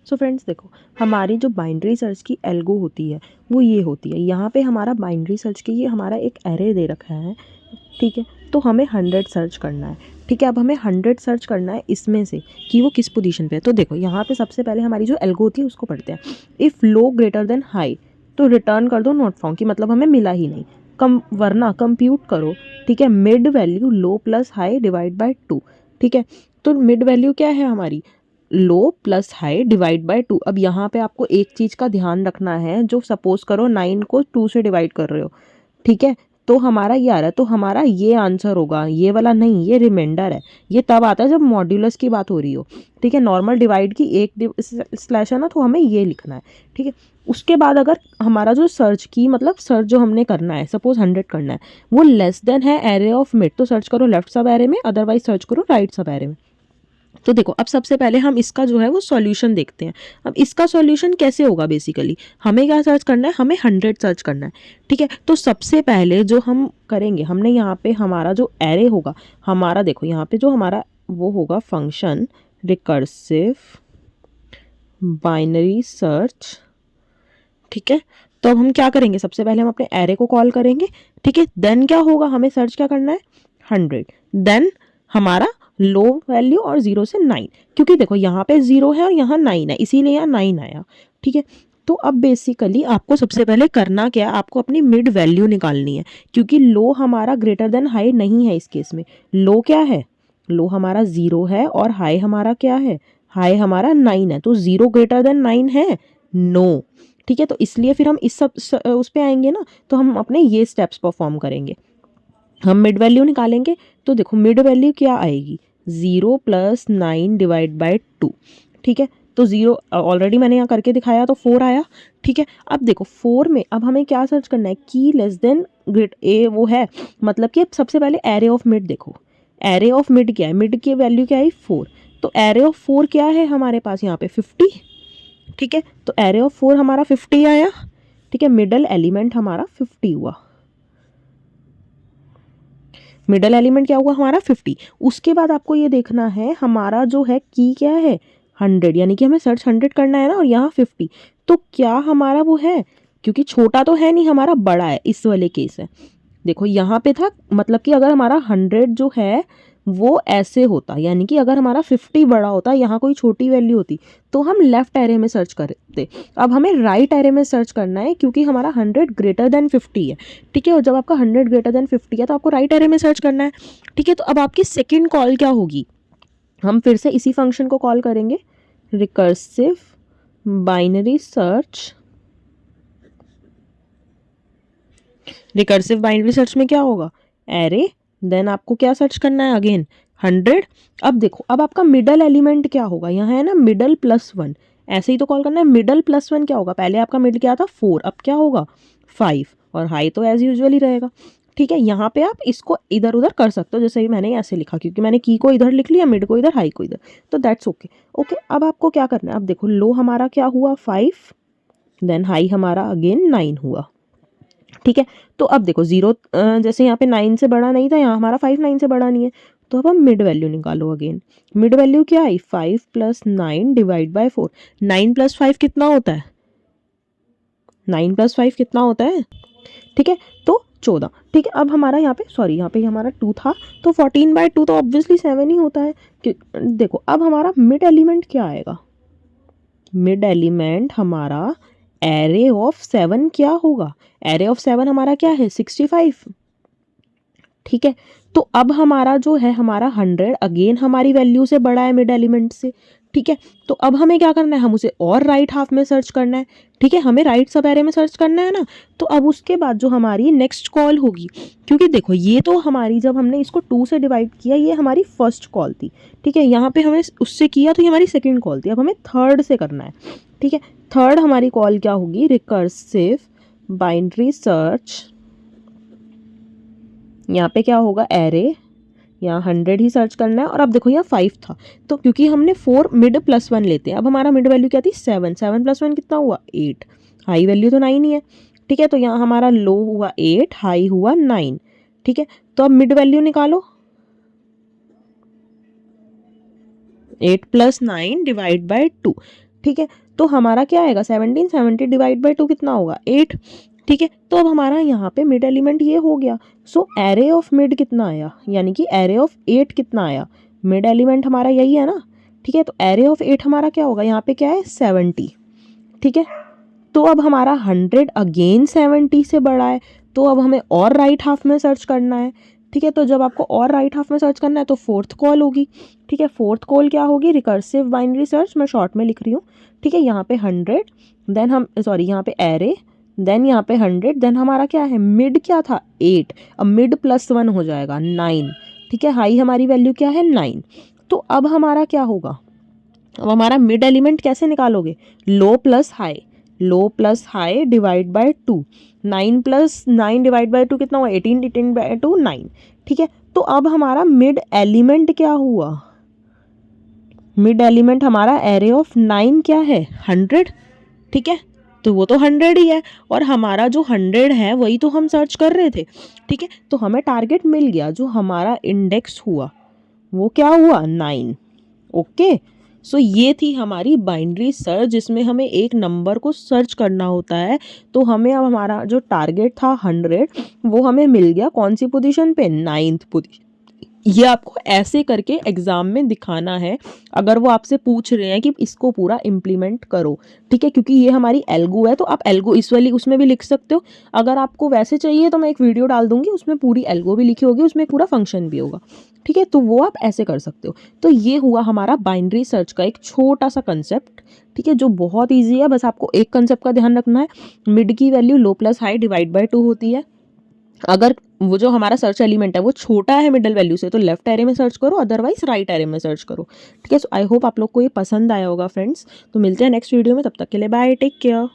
So friends देखो, हमारी जो बाइनरी सर्च की एल्गो होती है वो ये होती है। यहाँ पे हमारा बाइनरी सर्च के ये हमारा एक एरे दे रखा है, ठीक है। तो हमें 100 सर्च करना है, ठीक है। अब हमें 100 सर्च करना है इसमें से कि वो किस पोजीशन पे है। तो देखो यहाँ पे सबसे पहले हमारी जो एल्गो होती है उसको पढ़ते हैं। If low greater than high तो रिटर्न कर दो नॉट फाउंड, कि मतलब हमें मिला ही नहीं। कम वरना कंप्यूट करो, ठीक है, mid value low plus high divide by 2, ठीक है। तो मिड वैल्यू क्या है हमारी, लो प्लस हाई डिवाइड बाय 2। अब यहाँ पे आपको एक चीज़ का ध्यान रखना है, जो सपोज करो 9 को 2 से डिवाइड कर रहे हो, ठीक है, तो हमारा ये आ रहा है, तो हमारा ये आंसर होगा, ये वाला नहीं, ये रिमाइंडर है। ये तब आता है जब मॉड्यूलस की बात हो रही हो, ठीक है। नॉर्मल डिवाइड की एक स्लैश है ना, तो हमें ये लिखना है, ठीक है। उसके बाद अगर हमारा जो सर्च की मतलब सर्च जो हमने करना है, सपोज 100 करना है, वो लेस देन है एरे ऑफ मिड, तो सर्च करो लेफ्ट सब एरे में, अदरवाइज सर्च करो राइट सब एरे में। तो देखो अब सबसे पहले हम इसका जो है वो सॉल्यूशन देखते हैं। अब इसका सॉल्यूशन कैसे होगा, बेसिकली हमें क्या सर्च करना है, हमें 100 सर्च करना है, ठीक है। तो सबसे पहले जो हम करेंगे, हमने यहाँ पे हमारा जो एरे होगा, हमारा देखो यहाँ पे जो हमारा वो होगा फंक्शन रिकर्सिव बाइनरी सर्च, ठीक है। तो अब हम क्या करेंगे, सबसे पहले हम अपने एरे को कॉल करेंगे, ठीक है। देन क्या होगा, हमें सर्च क्या करना है, 100। देन हमारा लो वैल्यू और 0 से 9, क्योंकि देखो यहाँ पे 0 है और यहाँ 9 है, इसीलिए यहाँ 9 आया, ठीक है। तो अब बेसिकली आपको सबसे पहले करना क्या है, आपको अपनी मिड वैल्यू निकालनी है, क्योंकि लो हमारा ग्रेटर देन हाई नहीं है इस केस में। लो क्या है, लो हमारा 0 है और हाई हमारा क्या है, हाई हमारा 9 है। तो 0 ग्रेटर देन 9 है, नो, ठीक है। तो इसलिए फिर हम इस सब उस पे आएंगे ना, तो हम अपने ये स्टेप्स परफॉर्म करेंगे, हम मिड वैल्यू निकालेंगे। तो देखो मिड वैल्यू क्या आएगी, 0 प्लस 9 डिवाइड बाई 2, ठीक है। तो 0 ऑलरेडी मैंने यहाँ करके दिखाया, तो 4 आया, ठीक है। अब देखो 4 में अब हमें क्या सर्च करना है, की लेस देन ग्रेट ए वो है, मतलब कि अब सबसे पहले एरे ऑफ मिड देखो, एरे ऑफ मिड क्या है, मिड की वैल्यू क्या आई 4, तो एरे ऑफ 4 क्या है हमारे पास यहाँ पे 50, ठीक है। तो एरे ऑफ 4 हमारा 50 आया, ठीक है। मिडल एलिमेंट हमारा 50 हुआ, मिडल एलिमेंट क्या हुआ हमारा 50। उसके बाद आपको ये देखना है हमारा जो है की क्या है 100, यानी कि हमें सर्च 100 करना है ना, और यहाँ 50, तो क्या हमारा वो है, क्योंकि छोटा तो है नहीं हमारा, बड़ा है, इस वाले केस है। देखो यहाँ पे था, मतलब कि अगर हमारा 100 जो है वो ऐसे होता, यानी कि अगर हमारा 50 बड़ा होता, यहाँ कोई छोटी वैल्यू होती, तो हम लेफ्ट एरे में सर्च करते। अब हमें राइट एरे में सर्च करना है, क्योंकि हमारा 100 ग्रेटर देन 50 है, ठीक है। और जब आपका 100 ग्रेटर देन 50 है तो आपको राइट एरे में सर्च करना है, ठीक है। तो अब आपकी सेकेंड कॉल क्या होगी, हम फिर से इसी फंक्शन को कॉल करेंगे, recursive binary search. Recursive binary search में क्या होगा, एरे, देन आपको क्या सर्च करना है अगेन 100। अब देखो अब आपका मिडल एलिमेंट क्या होगा, यहाँ है ना मिडल प्लस 1, ऐसे ही तो कॉल करना है। मिडल प्लस 1 क्या होगा, पहले आपका मिड क्या था 4, अब क्या होगा 5, और हाई तो एज यूजुअल ही रहेगा, ठीक है। यहाँ पे आप इसको इधर उधर कर सकते हो, जैसे ही मैंने ऐसे लिखा, क्योंकि मैंने की को इधर लिख लिया, मिड को इधर, हाई को इधर, तो दैट्स ओके। ओके अब आपको क्या करना है, अब देखो लो हमारा क्या हुआ 5, देन हाई हमारा अगेन 9 हुआ, ठीक है। तो अब देखो 0 जैसे यहाँ पे 9 से बड़ा नहीं था, यहाँ हमारा 5 9 से बड़ा नहीं है, तो अब हम मिड वैल्यू निकालो अगेन। मिड वैल्यू क्या आई 5 प्लस 9 डिवाइड बाय 4, 9 प्लस 5 कितना होता है, 9 प्लस 5 कितना होता है, ठीक है, तो 14, ठीक है। अब हमारा यहाँ पे सॉरी यहाँ पे हमारा 2 था, तो 14/2 तो ऑब्वियसली 7 ही होता है। देखो अब हमारा मिड एलिमेंट क्या आएगा, मिड एलिमेंट हमारा एरे ऑफ 7 क्या होगा, एरे ऑफ 7 हमारा क्या है 65, ठीक है। तो अब हमारा जो है हमारा 100 अगेन हमारी वैल्यू से बड़ा है मिड एलिमेंट से, ठीक है। तो अब हमें क्या करना है, हम उसे और राइट हाफ में सर्च करना है, ठीक है, हमें राइट सब एरे में सर्च करना है ना। तो अब उसके बाद जो हमारी नेक्स्ट कॉल होगी, क्योंकि देखो ये तो हमारी जब हमने इसको 2 से डिवाइड किया, ये हमारी फर्स्ट कॉल थी, ठीक है। यहाँ पे हमें उससे किया तो ये हमारी सेकेंड कॉल थी, अब हमें थर्ड से करना है, ठीक है। थर्ड हमारी कॉल क्या होगी, रिकर्सिव बाइनरी सर्च। यहाँ पे क्या होगा एरे, यहाँ 100 ही सर्च करना है, और अब देखो यहाँ 5 था, तो क्योंकि हमने 4 मिड प्लस 1 लेते हैं, अब हमारा मिड वैल्यू क्या थी 7, 7 प्लस 1 कितना हुआ 8, हाई वैल्यू तो 9 ही है, ठीक है। तो यहाँ हमारा लो हुआ 8, हाई हुआ 9, ठीक है। तो अब मिड वैल्यू निकालो, 8 प्लस 9 डिवाइड बाय 2, ठीक है, तो हमारा क्या आएगा 17, 70 डिवाइड बाई 2 कितना होगा 8। ठीक है, तो अब हमारा यहाँ पे मिड एलिमेंट ये हो गया। सो एरे ऑफ मिड कितना आया, यानी कि एरे ऑफ 8 कितना आया, मिड एलिमेंट हमारा यही है ना। ठीक है, तो एरे ऑफ 8 हमारा क्या होगा, यहाँ पे क्या है 70। ठीक है, तो अब हमारा 100 अगेन 70 से बड़ा है, तो अब हमें और राइट हाफ में सर्च करना है। ठीक है, तो जब आपको और राइट हाफ में सर्च करना है तो फोर्थ कॉल होगी। ठीक है, फोर्थ कॉल क्या होगी, रिकर्सिव बाइनरी सर्च, मैं शॉर्ट में लिख रही हूँ। ठीक है, यहाँ पे 100, देन हम यहाँ पे एरे, देन यहाँ पे 100, देन हमारा क्या है मिड क्या था 8, अब मिड प्लस 1 हो जाएगा 9। ठीक है, हाई हमारी वैल्यू क्या है 9। तो अब हमारा क्या होगा, अब हमारा मिड एलिमेंट कैसे निकालोगे, low plus high, low plus high divide by 2, 9 plus 9 divide by 2 कितना हुआ 18, 18 बाय 2 9। ठीक है, तो अब हमारा मिड एलिमेंट क्या हुआ, मिड एलिमेंट हमारा एरे ऑफ 9 क्या है 100। ठीक है, तो वो तो 100 ही है, और हमारा जो 100 है वही तो हम सर्च कर रहे थे। ठीक है, तो हमें टारगेट मिल गया, जो हमारा इंडेक्स हुआ वो क्या हुआ 9। ओके, सो ये थी हमारी बाइनरी सर्च, जिसमें हमें एक नंबर को सर्च करना होता है। तो हमें अब हमारा जो टारगेट था 100 वो हमें मिल गया कौन सी पोजीशन पे, 9th पोजीशन। ये आपको ऐसे करके एग्जाम में दिखाना है, अगर वो आपसे पूछ रहे हैं कि इसको पूरा इम्प्लीमेंट करो। ठीक है, क्योंकि ये हमारी एल्गो है, तो आप एल्गो इस वाली उसमें भी लिख सकते हो। अगर आपको वैसे चाहिए तो मैं एक वीडियो डाल दूंगी, उसमें पूरी एल्गो भी लिखी होगी, उसमें पूरा फंक्शन भी होगा। ठीक है, तो वो आप ऐसे कर सकते हो। तो ये हुआ हमारा बाइनरी सर्च का एक छोटा सा कंसेप्ट। ठीक है, जो बहुत ईजी है, बस आपको एक कंसेप्ट का ध्यान रखना है, मिड की value low plus high divide by 2 होती है। अगर वो जो हमारा सर्च एलिमेंट है वो छोटा है मिडल वैल्यू से तो लेफ्ट एरे में सर्च करो, अदरवाइज राइट एरे में सर्च करो। ठीक है, सो आई होप आप लोग को ये पसंद आया होगा फ्रेंड्स। तो मिलते हैं नेक्स्ट वीडियो में, तब तक के लिए बाय, टेक केयर।